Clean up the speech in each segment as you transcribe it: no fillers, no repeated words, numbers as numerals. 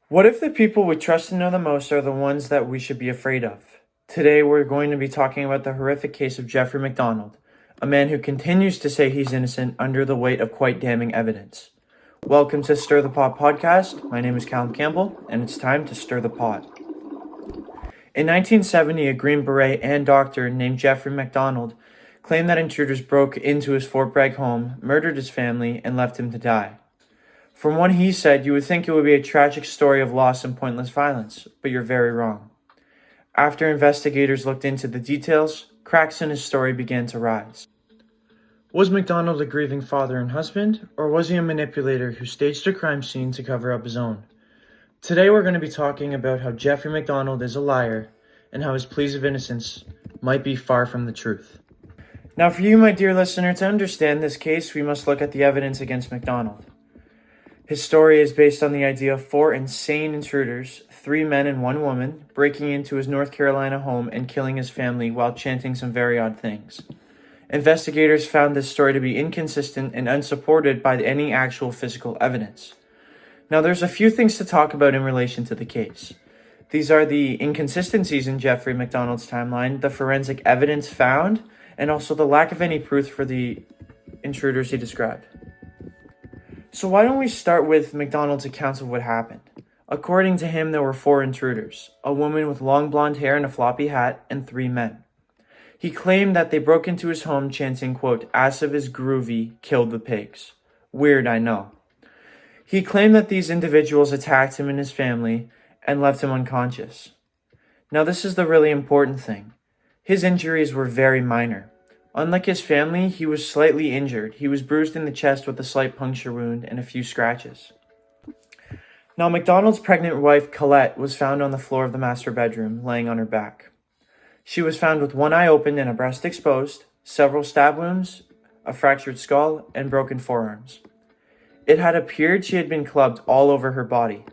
What if the people we trust and know the most are the ones that we should be afraid of? Today, we're going to be talking about the horrific case of Jeffrey Macdonald, a man who continues to say he's innocent under the weight of quite damning evidence. Welcome to Stir the Pot podcast. My name is Callum Campbell, and it's time to stir the pot. In 1970, a Green Beret and doctor named Jeffrey Macdonald claimed that intruders broke into his Fort Bragg home, murdered his family, and left him to die. From what he said, you would think it would be a tragic story of loss and pointless violence, but you're very wrong. After investigators looked into the details, cracks in his story began to rise. Was Macdonald a grieving father and husband, or was he a manipulator who staged a crime scene to cover up his own? Today we're going to be talking about how Jeffrey Macdonald is a liar, and how his pleas of innocence might be far from the truth. Now for you, my dear listener, to understand this case, we must look at the evidence against Macdonald. His story is based on the idea of 4 insane intruders, 3 men and 1 woman, breaking into his North Carolina home and killing his family while chanting some very odd things. Investigators found this story to be inconsistent and unsupported by any actual physical evidence. Now, there's a few things to talk about in relation to the case. These are the inconsistencies in Jeffrey Macdonald's timeline, the forensic evidence found, and also the lack of any proof for the intruders he described. So why don't we start with Macdonald's accounts of what happened? According to him, there were 4 intruders, a woman with long blonde hair and a floppy hat, and 3 men. He claimed that they broke into his home chanting, quote, "Assiv is groovy, killed the pigs." Weird, I know. He claimed that these individuals attacked him and his family and left him unconscious. Now this is the really important thing. His injuries were very minor. Unlike his family, he was slightly injured. He was bruised in the chest with a slight puncture wound and a few scratches. Now, Macdonald's pregnant wife, Colette, was found on the floor of the master bedroom, laying on her back. She was found with one eye open and a breast exposed, several stab wounds, a fractured skull, and broken forearms. It had appeared she had been clubbed all over her body.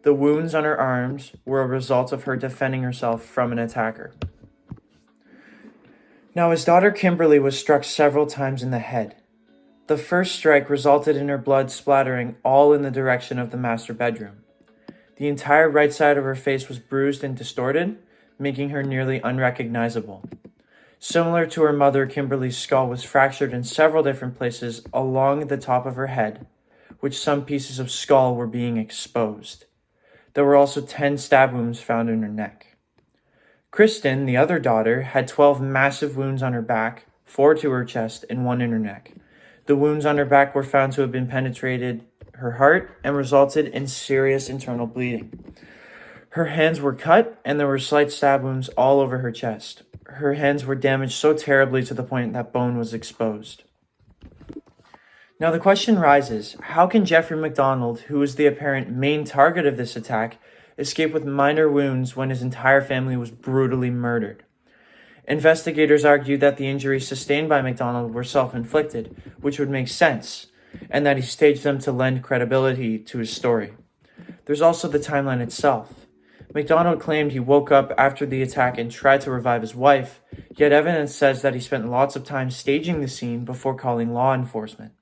The wounds on her arms were a result of her defending herself from an attacker. Now, his daughter Kimberly was struck several times in the head. The first strike resulted in her blood splattering all in the direction of the master bedroom. The entire right side of her face was bruised and distorted, making her nearly unrecognizable. Similar to her mother, Kimberly's skull was fractured in several different places along the top of her head, which some pieces of skull were being exposed. There were also 10 stab wounds found in her neck. Kristen, the other daughter, had 12 massive wounds on her back, 4 to her chest and 1 in her neck. The wounds on her back were found to have been penetrated her heart and resulted in serious internal bleeding. Her hands were cut and there were slight stab wounds all over her chest. Her hands were damaged so terribly to the point that bone was exposed. Now the question rises, how can Jeffrey Macdonald, who was the apparent main target of this attack, escape with minor wounds when his entire family was brutally murdered? Investigators argued that the injuries sustained by Macdonald were self-inflicted, which would make sense, and that he staged them to lend credibility to his story. There's also the timeline itself. Macdonald claimed he woke up after the attack and tried to revive his wife, yet evidence says that he spent lots of time staging the scene before calling law enforcement.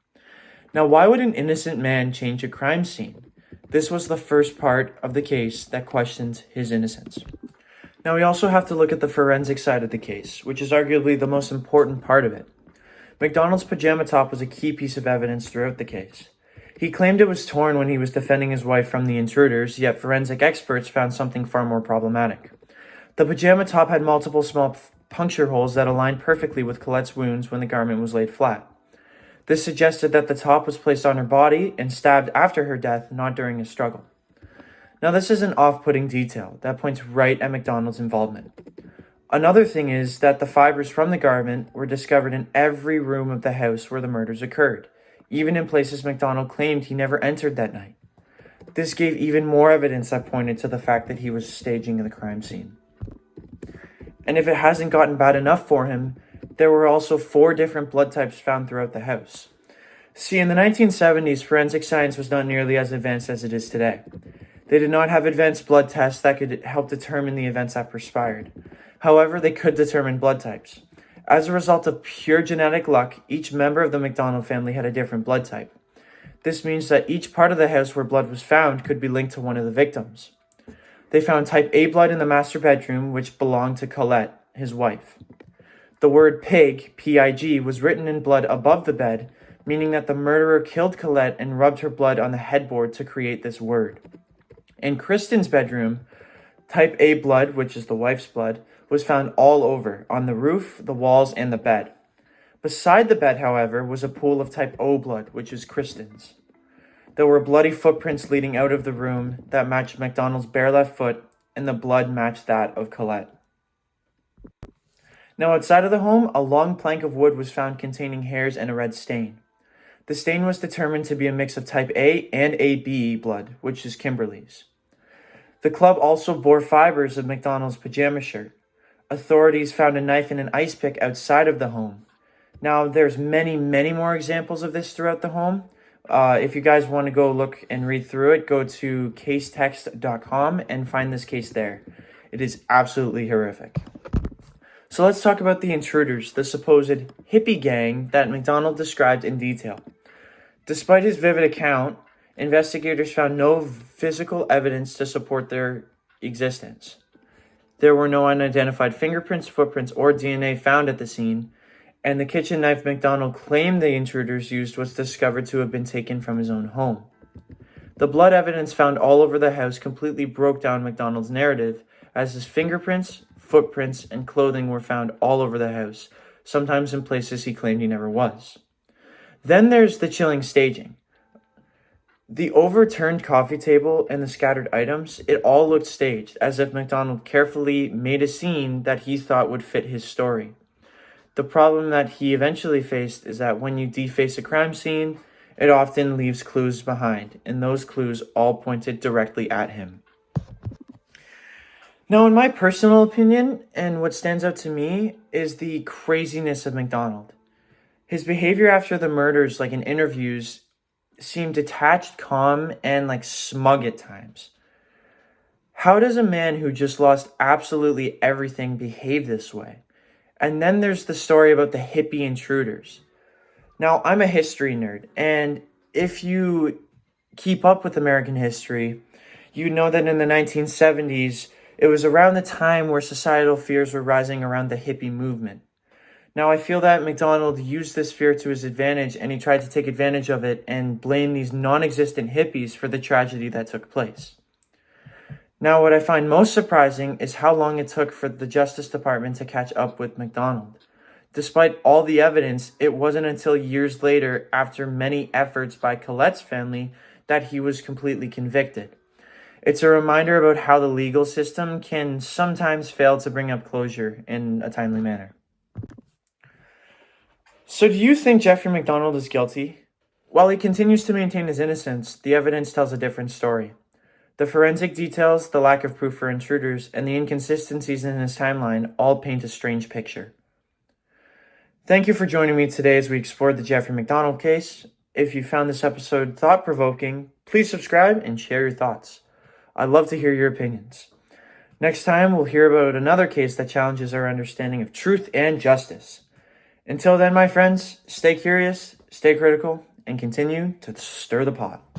Now, why would an innocent man change a crime scene? This was the first part of the case that questions his innocence. Now, we also have to look at the forensic side of the case, which is arguably the most important part of it. Macdonald's pajama top was a key piece of evidence throughout the case. He claimed it was torn when he was defending his wife from the intruders, yet forensic experts found something far more problematic. The pajama top had multiple small puncture holes that aligned perfectly with Colette's wounds when the garment was laid flat. This suggested that the top was placed on her body and stabbed after her death, not during a struggle. Now, this is an off-putting detail that points right at Macdonald's involvement. Another thing is that the fibers from the garment were discovered in every room of the house where the murders occurred, even in places Macdonald claimed he never entered that night. This gave even more evidence that pointed to the fact that he was staging the crime scene. And if it hasn't gotten bad enough for him, there were also 4 different blood types found throughout the house. See, in the 1970s, forensic science was not nearly as advanced as it is today. They did not have advanced blood tests that could help determine the events that perspired. However, they could determine blood types. As a result of pure genetic luck, each member of the Macdonald family had a different blood type. This means that each part of the house where blood was found could be linked to one of the victims. They found type A blood in the master bedroom, which belonged to Colette, his wife. The word pig, P-I-G, was written in blood above the bed, meaning that the murderer killed Colette and rubbed her blood on the headboard to create this word. In Kristen's bedroom, type A blood, which is the wife's blood, was found all over, on the roof, the walls, and the bed. Beside the bed, however, was a pool of type O blood, which is Kristen's. There were bloody footprints leading out of the room that matched Macdonald's bare left foot, and the blood matched that of Colette. Now, outside of the home, a long plank of wood was found containing hairs and a red stain. The stain was determined to be a mix of type A and AB blood, which is Kimberly's. The club also bore fibers of Macdonald's pajama shirt. Authorities found a knife and an ice pick outside of the home. Now, there's many more examples of this throughout the home. If you guys want to go look and read through it, go to casetext.com and find this case there. It is absolutely horrific. So let's talk about the intruders, the supposed hippie gang that Macdonald described in detail. Despite his vivid account, investigators found no physical evidence to support their existence. There were no unidentified fingerprints, footprints, or DNA found at the scene, and the kitchen knife Macdonald claimed the intruders used was discovered to have been taken from his own home. The blood evidence found all over the house completely broke down Macdonald's narrative, as his fingerprints, footprints, and clothing were found all over the house, sometimes in places he claimed he never was. Then there's the chilling staging. The overturned coffee table and the scattered items, it all looked staged, as if Macdonald carefully made a scene that he thought would fit his story. The problem that he eventually faced is that when you deface a crime scene, it often leaves clues behind, and those clues all pointed directly at him. Now, in my personal opinion, and what stands out to me, is the craziness of Macdonald. His behavior after the murders, like in interviews, seemed detached, calm, and smug at times. How does a man who just lost absolutely everything behave this way? And then there's the story about the hippie intruders. Now, I'm a history nerd, and if you keep up with American history, you know that in the 1970s, it was around the time where societal fears were rising around the hippie movement. Now, I feel that Macdonald used this fear to his advantage, and he tried to take advantage of it and blame these non-existent hippies for the tragedy that took place. Now, what I find most surprising is how long it took for the Justice Department to catch up with Macdonald. Despite all the evidence, it wasn't until years later, after many efforts by Colette's family, that he was completely convicted. It's a reminder about how the legal system can sometimes fail to bring up closure in a timely manner. So do you think Jeffrey Macdonald is guilty? While he continues to maintain his innocence, the evidence tells a different story. The forensic details, the lack of proof for intruders, and the inconsistencies in his timeline all paint a strange picture. Thank you for joining me today as we explored the Jeffrey Macdonald case. If you found this episode thought-provoking, please subscribe and share your thoughts. I'd love to hear your opinions. Next time, we'll hear about another case that challenges our understanding of truth and justice. Until then, my friends, stay curious, stay critical, and continue to stir the pot.